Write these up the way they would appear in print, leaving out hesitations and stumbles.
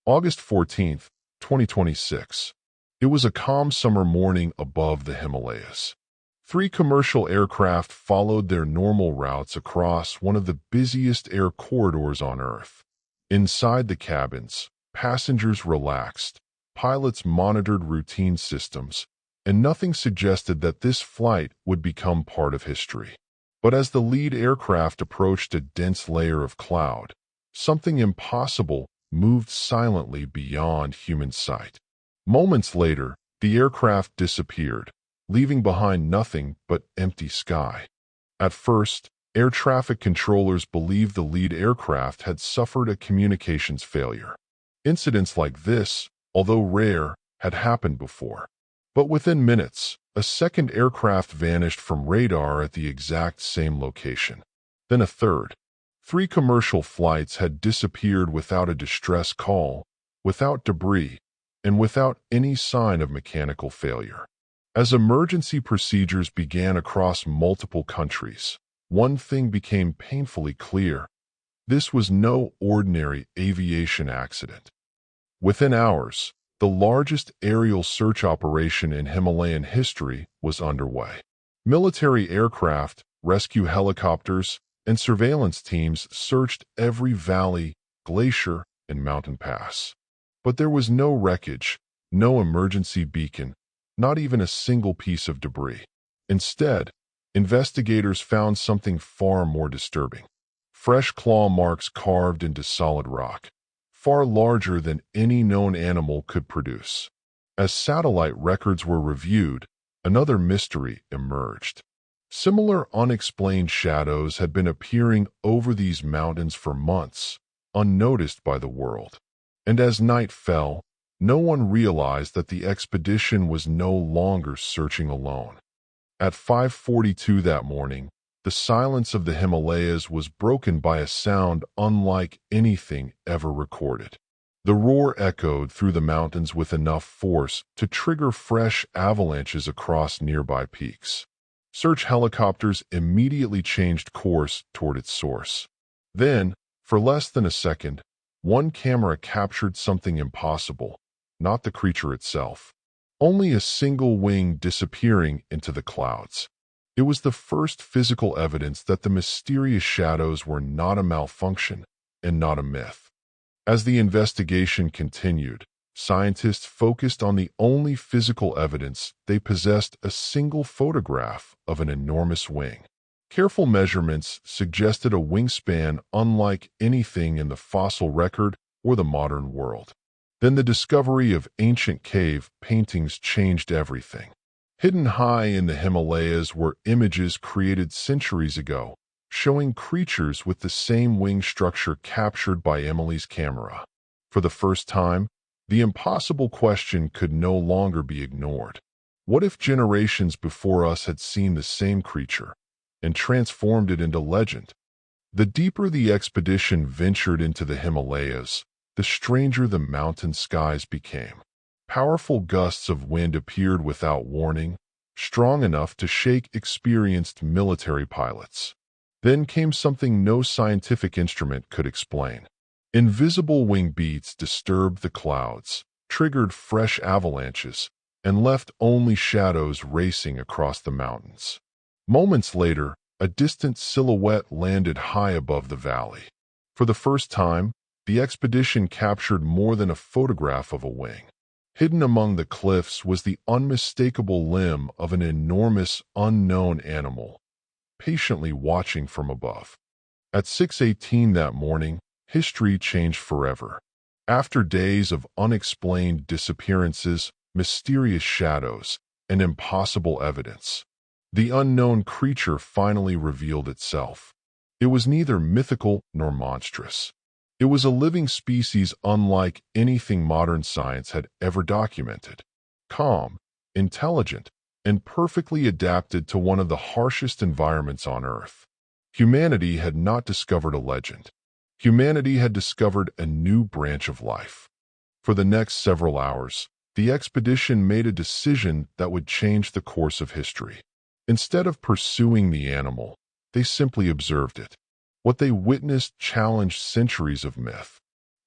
August 14th, 2026. It was a calm summer morning above the Himalayas. Three commercial aircraft followed their normal routes across one of the busiest air corridors on Earth. Inside the cabins, passengers relaxed, pilots monitored routine systems, and nothing suggested that this flight would become part of history. But as the lead aircraft approached a dense layer of cloud, something impossible moved silently beyond human sight. Moments later, the aircraft disappeared, leaving behind nothing but empty sky. At first, air traffic controllers believed the lead aircraft had suffered a communications failure. Incidents like this, although rare, had happened before. But within minutes, a second aircraft vanished from radar at the exact same location. Then a third. Three commercial flights had disappeared without a distress call, without debris, and without any sign of mechanical failure. As emergency procedures began across multiple countries, one thing became painfully clear. This was no ordinary aviation accident. Within hours, the largest aerial search operation in Himalayan history was underway. Military aircraft, rescue helicopters, and surveillance teams searched every valley, glacier, and mountain pass. But there was no wreckage, no emergency beacon, not even a single piece of debris. Instead, investigators found something far more disturbing. Fresh claw marks carved into solid rock, far larger than any known animal could produce. As satellite records were reviewed, another mystery emerged. Similar unexplained shadows had been appearing over these mountains for months, unnoticed by the world. And as night fell, no one realized that the expedition was no longer searching alone. At 5:42 that morning, the silence of the Himalayas was broken by a sound unlike anything ever recorded. The roar echoed through the mountains with enough force to trigger fresh avalanches across nearby peaks. Search helicopters immediately changed course toward its source. Then, for less than a second, one camera captured something impossible, not the creature itself. Only a single wing disappearing into the clouds. It was the first physical evidence that the mysterious shadows were not a malfunction and not a myth. As the investigation continued, scientists focused on the only physical evidence they possessed: a single photograph of an enormous wing. Careful measurements suggested a wingspan unlike anything in the fossil record or the modern world. Then the discovery of ancient cave paintings changed everything. Hidden high in the Himalayas were images created centuries ago, showing creatures with the same wing structure captured by Emily's camera. For the first time, the impossible question could no longer be ignored. What if generations before us had seen the same creature and transformed it into legend? The deeper the expedition ventured into the Himalayas, the stranger the mountain skies became. Powerful gusts of wind appeared without warning, strong enough to shake experienced military pilots. Then came something no scientific instrument could explain. Invisible wing beats disturbed the clouds, triggered fresh avalanches, and left only shadows racing across the mountains. Moments later, a distant silhouette landed high above the valley. For the first time, the expedition captured more than a photograph of a wing. Hidden among the cliffs was the unmistakable limb of an enormous, unknown animal, patiently watching from above. At 6:18 that morning, history changed forever. After days of unexplained disappearances, mysterious shadows, and impossible evidence, the unknown creature finally revealed itself. It was neither mythical nor monstrous. It was a living species unlike anything modern science had ever documented. Calm, intelligent, and perfectly adapted to one of the harshest environments on Earth. Humanity had not discovered a legend. Humanity had discovered a new branch of life. For the next several hours, the expedition made a decision that would change the course of history. Instead of pursuing the animal, they simply observed it. What they witnessed challenged centuries of myth.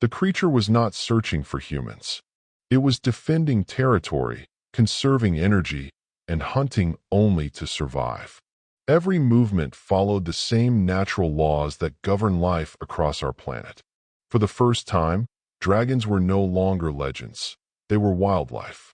The creature was not searching for humans. It was defending territory, conserving energy, and hunting only to survive. Every movement followed the same natural laws that govern life across our planet. For the first time, dragons were no longer legends. They were wildlife.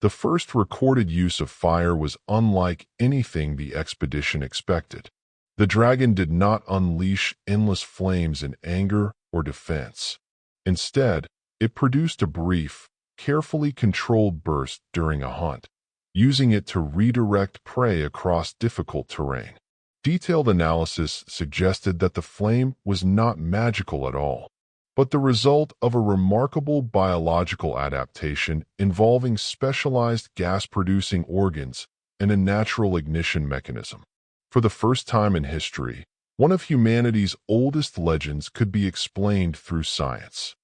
The first recorded use of fire was unlike anything the expedition expected. The dragon did not unleash endless flames in anger or defense. Instead, it produced a brief, carefully controlled burst during a hunt, using it to redirect prey across difficult terrain. Detailed analysis suggested that the flame was not magical at all, but the result of a remarkable biological adaptation involving specialized gas-producing organs and a natural ignition mechanism. For the first time in history, one of humanity's oldest legends could be explained through science.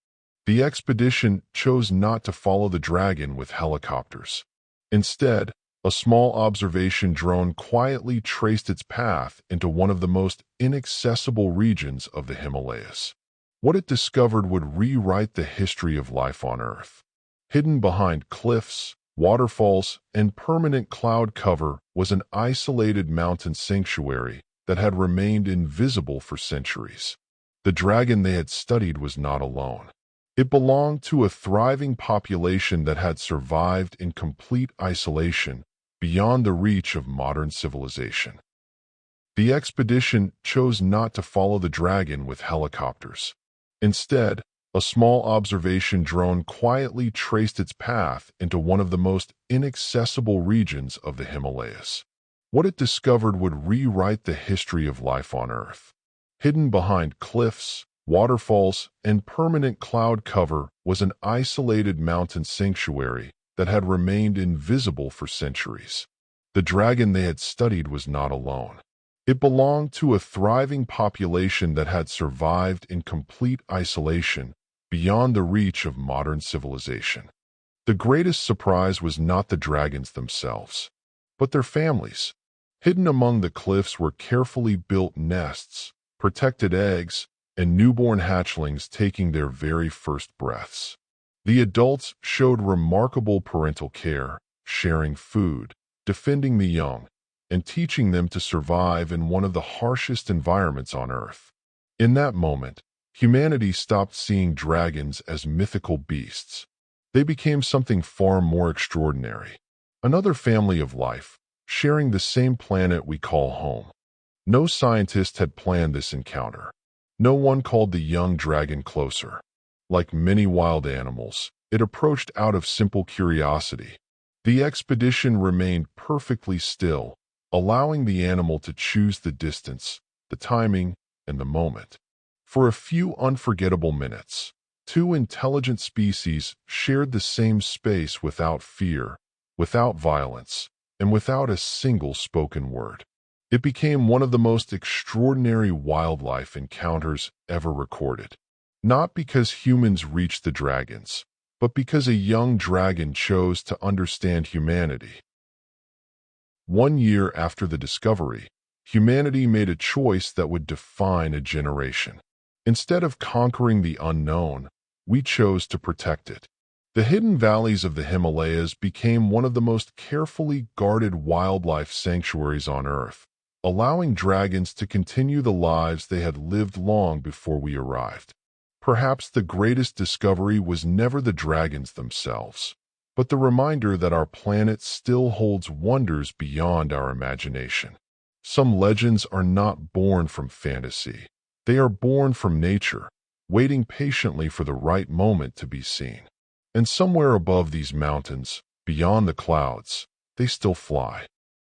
The expedition chose not to follow the dragon with helicopters. Instead, a small observation drone quietly traced its path into one of the most inaccessible regions of the Himalayas. What it discovered would rewrite the history of life on Earth. Hidden behind cliffs, waterfalls, and permanent cloud cover was an isolated mountain sanctuary that had remained invisible for centuries. The dragon they had studied was not alone. It belonged to a thriving population that had survived in complete isolation beyond the reach of modern civilization. The expedition chose not to follow the dragon with helicopters. Instead, a small observation drone quietly traced its path into one of the most inaccessible regions of the Himalayas. What it discovered would rewrite the history of life on Earth. Hidden behind cliffs, waterfalls, and permanent cloud cover was an isolated mountain sanctuary that had remained invisible for centuries. The dragon they had studied was not alone. It belonged to a thriving population that had survived in complete isolation beyond the reach of modern civilization. The greatest surprise was not the dragons themselves, but their families. Hidden among the cliffs were carefully built nests, protected eggs, and newborn hatchlings taking their very first breaths. The adults showed remarkable parental care, sharing food, defending the young, and teaching them to survive in one of the harshest environments on Earth. In that moment, humanity stopped seeing dragons as mythical beasts. They became something far more extraordinary. Another family of life, sharing the same planet we call home. No scientist had planned this encounter. No one called the young dragon closer. Like many wild animals, it approached out of simple curiosity. The expedition remained perfectly still, allowing the animal to choose the distance, the timing, and the moment. For a few unforgettable minutes, two intelligent species shared the same space without fear, without violence, and without a single spoken word. It became one of the most extraordinary wildlife encounters ever recorded. Not because humans reached the dragons, but because a young dragon chose to understand humanity. 1 year after the discovery, humanity made a choice that would define a generation. Instead of conquering the unknown, we chose to protect it. The hidden valleys of the Himalayas became one of the most carefully guarded wildlife sanctuaries on Earth, allowing dragons to continue the lives they had lived long before we arrived. Perhaps the greatest discovery was never the dragons themselves, but the reminder that our planet still holds wonders beyond our imagination. Some legends are not born from fantasy. They are born from nature, waiting patiently for the right moment to be seen. And somewhere above these mountains, beyond the clouds, they still fly.